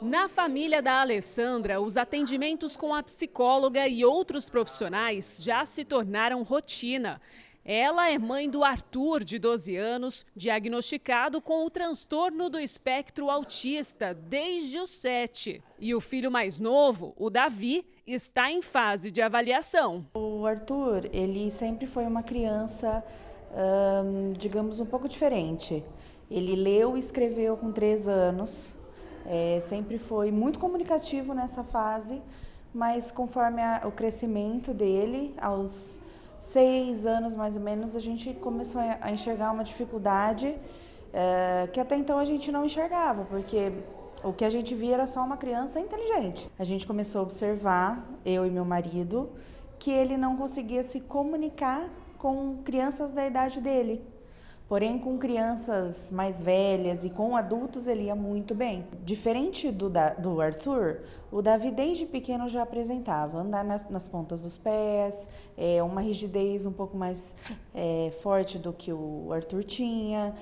Na família da Alessandra, os atendimentos com a psicóloga e outros profissionais já se tornaram rotina. Ela é mãe do Arthur, de 12 anos, diagnosticado com o transtorno do espectro autista desde os 7. E o filho mais novo, o Davi, está em fase de avaliação. O Arthur, ele sempre foi uma criança, digamos, um pouco diferente. Ele leu e escreveu com 3 anos. Sempre foi muito comunicativo nessa fase, mas conforme o crescimento dele, aos 6 anos mais ou menos, a gente começou a enxergar uma dificuldade que até então a gente não enxergava, porque o que a gente via era só uma criança inteligente. A gente começou a observar, eu e meu marido, que ele não conseguia se comunicar com crianças da idade dele. Porém, com crianças mais velhas e com adultos, ele ia muito bem. Diferente do Arthur, o Davi desde pequeno já apresentava andar nas pontas dos pés, uma rigidez um pouco mais forte do que o Arthur tinha,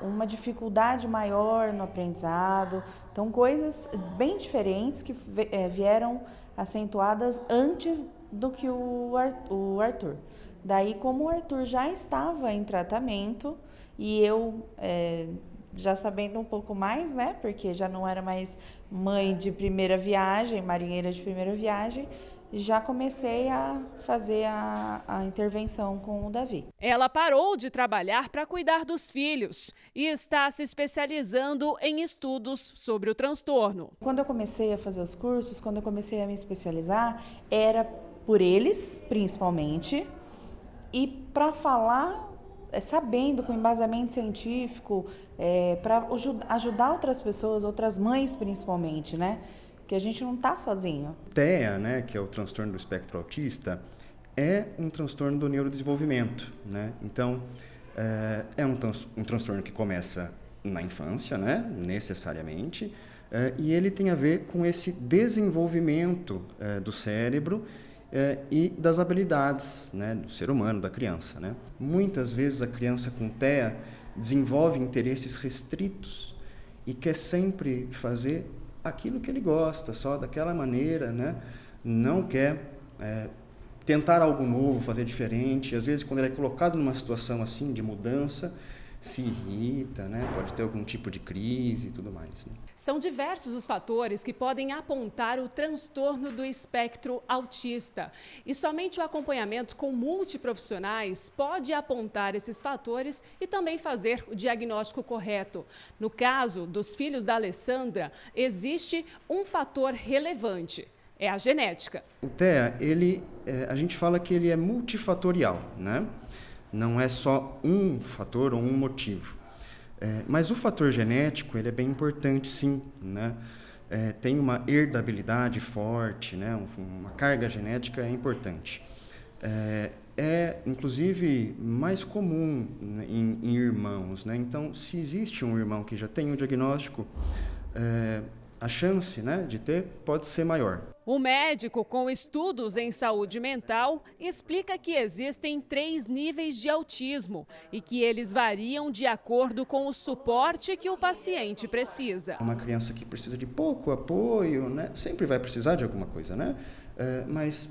uma dificuldade maior no aprendizado. Então, coisas bem diferentes que vieram acentuadas antes do que o Arthur. Daí, como o Arthur já estava em tratamento e eu já sabendo um pouco mais, né, porque já não era mais mãe de primeira viagem, marinheira de primeira viagem, já comecei a fazer a intervenção com o Davi. Ela parou de trabalhar para cuidar dos filhos e está se especializando em estudos sobre o transtorno. Quando eu comecei a fazer os cursos, quando eu comecei a me especializar, era por eles, principalmente, e para falar, sabendo, com embasamento científico, para ajudar outras pessoas, outras mães principalmente, né? Porque a gente não está sozinho. TEA, né, que é o transtorno do espectro autista, é um transtorno do neurodesenvolvimento, né? Então, é um transtorno que começa na infância, né, necessariamente, e ele tem a ver com esse desenvolvimento do cérebro e das habilidades, né, do ser humano, da criança, né? Muitas vezes a criança com TEA desenvolve interesses restritos e quer sempre fazer aquilo que ele gosta, só daquela maneira, né? Não quer tentar algo novo, fazer diferente. Às vezes, quando ele é colocado numa situação assim de mudança, se irrita, né? Pode ter algum tipo de crise e tudo mais, né? São diversos os fatores que podem apontar o transtorno do espectro autista. E somente o acompanhamento com multiprofissionais pode apontar esses fatores e também fazer o diagnóstico correto. No caso dos filhos da Alessandra, existe um fator relevante: é a genética. O TEA, a gente fala que ele é multifatorial, né? Não é só um fator ou um motivo. Mas o fator genético, ele é bem importante, sim, né? Tem uma herdabilidade forte, né? Uma carga genética é importante. Inclusive, mais comum em irmãos, né? Então, se existe um irmão que já tem um diagnóstico, a chance, né, de ter pode ser maior. O médico com estudos em saúde mental explica que existem 3 níveis de autismo e que eles variam de acordo com o suporte que o paciente precisa. Uma criança que precisa de pouco apoio, né, sempre vai precisar de alguma coisa, né? Mas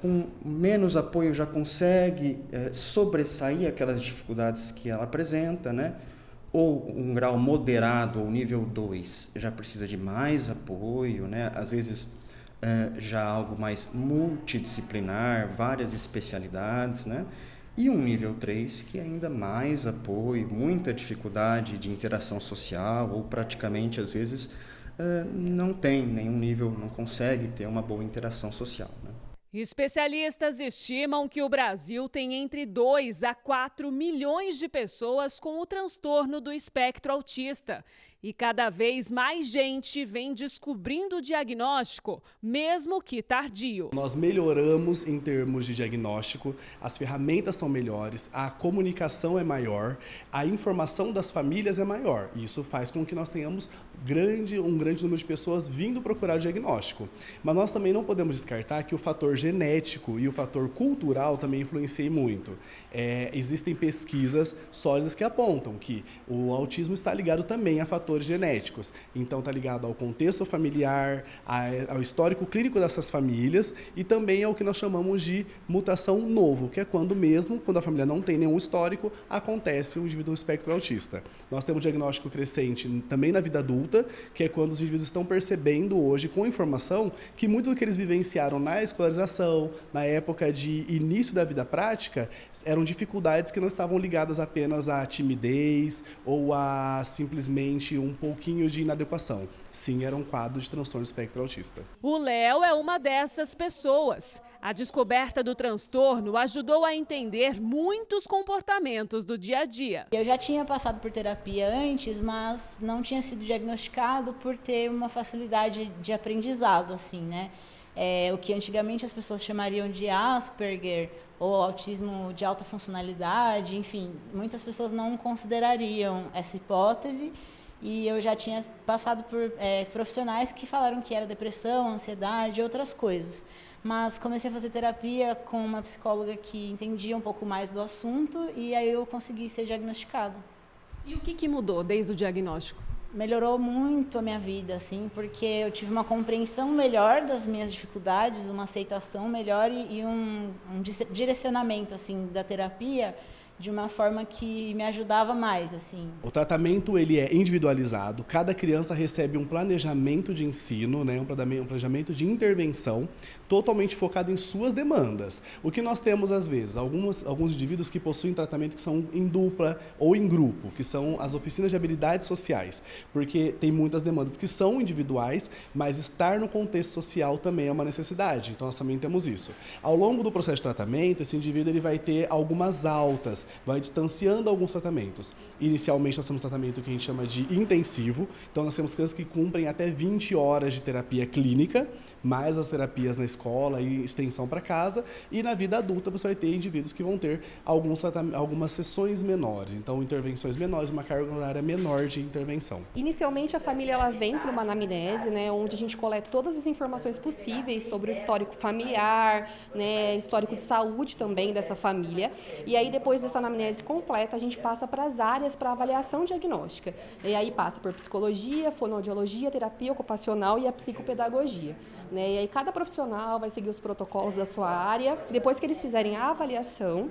com menos apoio já consegue sobressair aquelas dificuldades que ela apresenta, né? Ou um grau moderado, ou nível 2, já precisa de mais apoio, né? Às vezes já algo mais multidisciplinar, várias especialidades, né? E um nível 3, que é ainda mais apoio, muita dificuldade de interação social, ou praticamente, às vezes, não tem nenhum nível, não consegue ter uma boa interação social, né? Especialistas estimam que o Brasil tem entre 2 a 4 milhões de pessoas com o transtorno do espectro autista. E cada vez mais gente vem descobrindo o diagnóstico, mesmo que tardio. Nós melhoramos em termos de diagnóstico, as ferramentas são melhores, a comunicação é maior, a informação das famílias é maior. E isso faz com que nós tenhamos um grande número de pessoas vindo procurar o diagnóstico. Mas nós também não podemos descartar que o fator genético e o fator cultural também influenciam muito. Existem pesquisas sólidas que apontam que o autismo está ligado também a fatores fatores genéticos. Então está ligado ao contexto familiar, ao histórico clínico dessas famílias e também ao que nós chamamos de mutação novo, que é quando a família não tem nenhum histórico, acontece um indivíduo no espectro autista. Nós temos diagnóstico crescente também na vida adulta, que é quando os indivíduos estão percebendo hoje, com informação, que muito do que eles vivenciaram na escolarização, na época de início da vida prática, eram dificuldades que não estavam ligadas apenas à timidez ou a simplesmente um pouquinho de inadequação. Sim, era um quadro de transtorno do espectro autista. O Léo é uma dessas pessoas. A descoberta do transtorno ajudou a entender muitos comportamentos do dia a dia. Eu já tinha passado por terapia antes, mas não tinha sido diagnosticado por ter uma facilidade de aprendizado, assim, né? O que antigamente as pessoas chamariam de Asperger ou autismo de alta funcionalidade, enfim, muitas pessoas não considerariam essa hipótese. E eu já tinha passado por profissionais que falaram que era depressão, ansiedade e outras coisas. Mas comecei a fazer terapia com uma psicóloga que entendia um pouco mais do assunto e aí eu consegui ser diagnosticada. E o que mudou desde o diagnóstico? Melhorou muito a minha vida, assim, porque eu tive uma compreensão melhor das minhas dificuldades, uma aceitação melhor e um direcionamento, assim, da terapia de uma forma que me ajudava mais, assim. O tratamento ele é individualizado, cada criança recebe um planejamento de ensino, né, um planejamento de intervenção totalmente focado em suas demandas. O que nós temos às vezes, alguns indivíduos que possuem tratamento que são em dupla ou em grupo, que são as oficinas de habilidades sociais, porque tem muitas demandas que são individuais, mas estar no contexto social também é uma necessidade, então nós também temos isso. Ao longo do processo de tratamento, esse indivíduo ele vai ter algumas altas, vai distanciando alguns tratamentos. Inicialmente nós temos tratamento que a gente chama de intensivo, então nós temos crianças que cumprem até 20 horas de terapia clínica, mais as terapias na escola e extensão para casa, e na vida adulta você vai ter indivíduos que vão ter algumas sessões menores, então intervenções menores, uma carga horária menor de intervenção. Inicialmente a família ela vem para uma anamnese, né, onde a gente coleta todas as informações possíveis sobre o histórico familiar, né, histórico de saúde também dessa família, e aí depois dessa anamnese completa a gente passa para as áreas para avaliação diagnóstica, e aí passa por psicologia, fonoaudiologia, terapia ocupacional e a psicopedagogia. E aí cada profissional vai seguir os protocolos da sua área. Depois que eles fizerem a avaliação,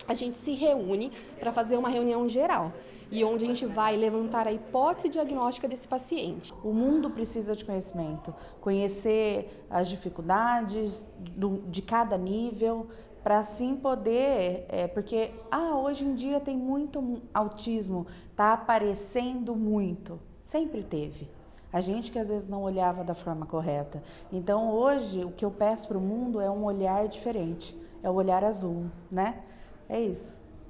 a gente se reúne para fazer uma reunião geral e onde a gente vai levantar a hipótese diagnóstica desse paciente. O mundo precisa de conhecimento, conhecer as dificuldades de cada nível, para assim poder, porque hoje em dia tem muito autismo, está aparecendo muito, sempre teve. A gente que às vezes não olhava da forma correta. Então hoje o que eu peço para o mundo é um olhar diferente, é o olhar azul, né? É isso.